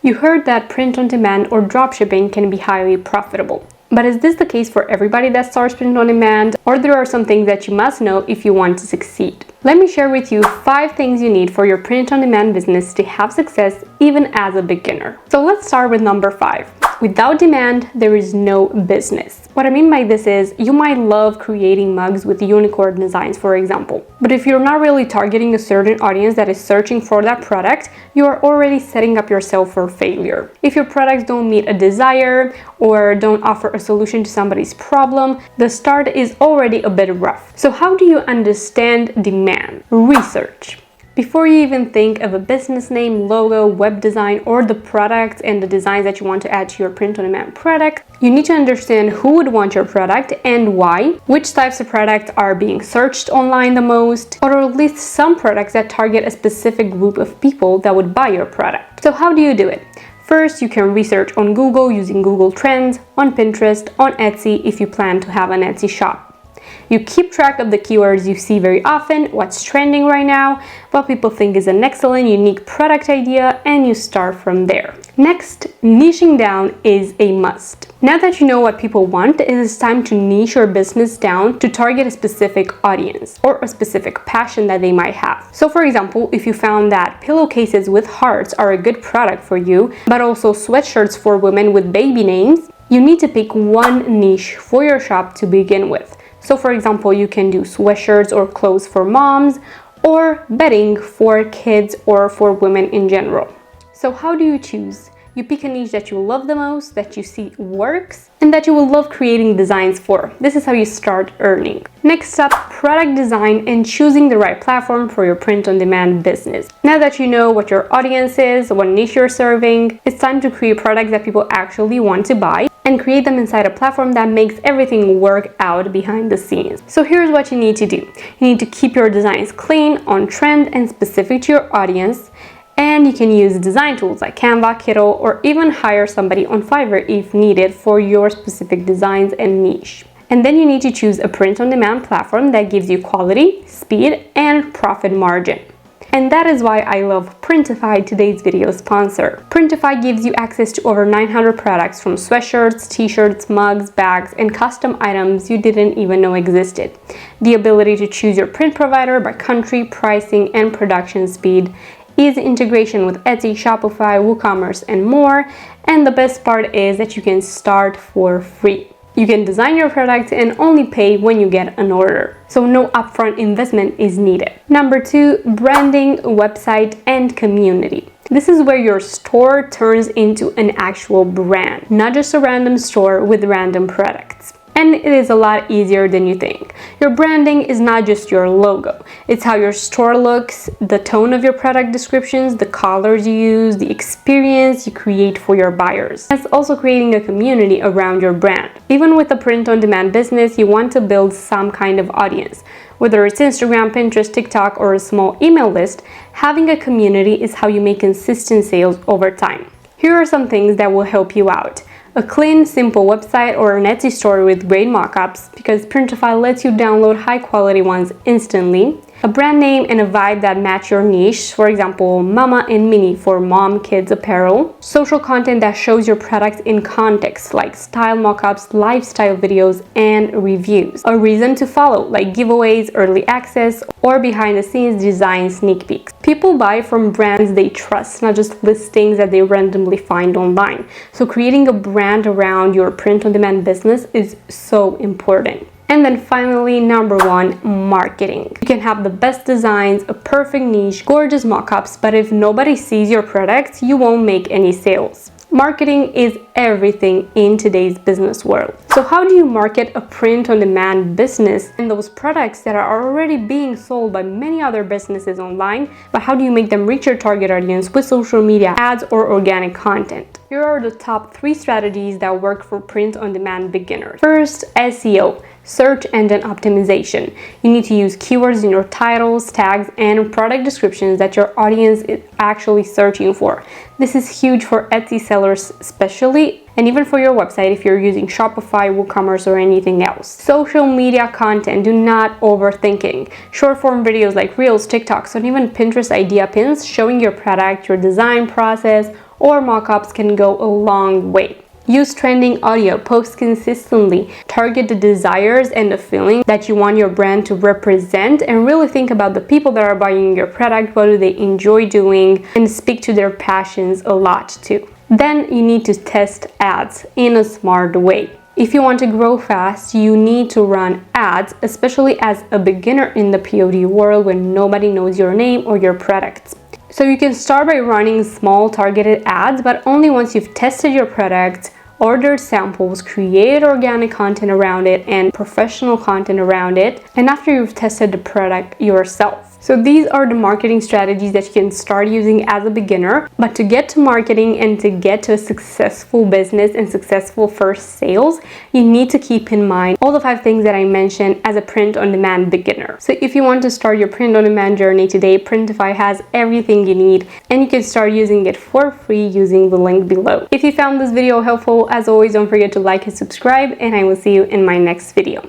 You heard that print on demand or dropshipping can be highly profitable. But is this the case for everybody that starts print on demand, or there are some things that you must know if you want to succeed? Let me share with you 5 things you need for your print on demand business to have success even as a beginner. So let's start with number 5. Without demand, there is no business. What I mean by this is, you might love creating mugs with unicorn designs, for example. But if you're not really targeting a certain audience that is searching for that product, you are already setting up yourself for failure. If your products don't meet a desire or don't offer a solution to somebody's problem, the start is already a bit rough. So how do you understand demand? Research. Before you even think of a business name, logo, web design, or the product and the designs that you want to add to your print-on-demand product, you need to understand who would want your product and why, which types of products are being searched online the most, or at least some products that target a specific group of people that would buy your product. So how do you do it? First, you can research on Google using Google Trends, on Pinterest, on Etsy if you plan to have an Etsy shop. You keep track of the keywords you see very often, what's trending right now, what people think is an excellent, unique product idea, and you start from there. Next, niching down is a must. Now that you know what people want, it is time to niche your business down to target a specific audience or a specific passion that they might have. So for example, if you found that pillowcases with hearts are a good product for you, but also sweatshirts for women with baby names, you need to pick one niche for your shop to begin with. So for example, you can do sweatshirts or clothes for moms, or bedding for kids or for women in general. So how do you choose? You pick a niche that you love the most, that you see works, and that you will love creating designs for. This is how you start earning. Next up, product design and choosing the right platform for your print-on-demand business. Now that you know what your audience is, what niche you're serving, it's time to create products that people actually want to buy and create them inside a platform that makes everything work out behind the scenes. So here's what you need to do. You need to keep your designs clean, on trend, and specific to your audience. And you can use design tools like Canva, Kiddo, or even hire somebody on Fiverr if needed for your specific designs and niche. And then you need to choose a print-on-demand platform that gives you quality, speed, and profit margin. And that is why I love Printify, today's video sponsor. Printify gives you access to over 900 products, from sweatshirts, t-shirts, mugs, bags, and custom items you didn't even know existed. The ability to choose your print provider by country, pricing, and production speed, easy integration with Etsy, Shopify, WooCommerce, and more. And the best part is that you can start for free. You can design your product and only pay when you get an order. So no upfront investment is needed. Number 2, branding, website, and community. This is where your store turns into an actual brand, not just a random store with random products. And it is a lot easier than you think. Your branding is not just your logo. It's how your store looks, the tone of your product descriptions, the colors you use, the experience you create for your buyers. It's also creating a community around your brand. Even with a print-on-demand business, you want to build some kind of audience. Whether it's Instagram, Pinterest, TikTok, or a small email list, having a community is how you make consistent sales over time. Here are some things that will help you out. A clean, simple website or an Etsy store with great mockups, because Printify lets you download high-quality ones instantly. A brand name and a vibe that match your niche, for example, Mama and Mini for mom kids apparel. Social content that shows your products in context, like style mockups, lifestyle videos, and reviews. A reason to follow, like giveaways, early access, or behind-the-scenes design sneak peeks. People buy from brands they trust, not just listings that they randomly find online. So creating a brand around your print-on-demand business is so important. And then finally, number 1, marketing. You can have the best designs, a perfect niche, gorgeous mockups, but if nobody sees your products, you won't make any sales. Marketing is everything in today's business world. So how do you market a print-on-demand business and those products that are already being sold by many other businesses online, but how do you make them reach your target audience with social media, ads, or organic content? Here are the top 3 strategies that work for print-on-demand beginners. First, SEO. Search engine optimization. You need to use keywords in your titles, tags, and product descriptions that your audience is actually searching for. This is huge for Etsy sellers especially, and even for your website if you're using Shopify, WooCommerce, or anything else. Social media content, do not overthinking. Short form videos like Reels, TikToks, or even Pinterest idea pins showing your product, your design process, or mock-ups can go a long way. Use trending audio, post consistently, target the desires and the feeling that you want your brand to represent, and really think about the people that are buying your product, what do they enjoy doing, and speak to their passions a lot too. Then you need to test ads in a smart way. If you want to grow fast, you need to run ads, especially as a beginner in the POD world when nobody knows your name or your products. So you can start by running small targeted ads, but only once you've tested your product, ordered samples, created organic content around it and professional content around it, and after you've tested the product yourself. So these are the marketing strategies that you can start using as a beginner. But to get to marketing and to get to a successful business and successful first sales, you need to keep in mind all the 5 things that I mentioned as a print-on-demand beginner. So if you want to start your print-on-demand journey today, Printify has everything you need, and you can start using it for free using the link below. If you found this video helpful, as always, don't forget to like and subscribe, and I will see you in my next video.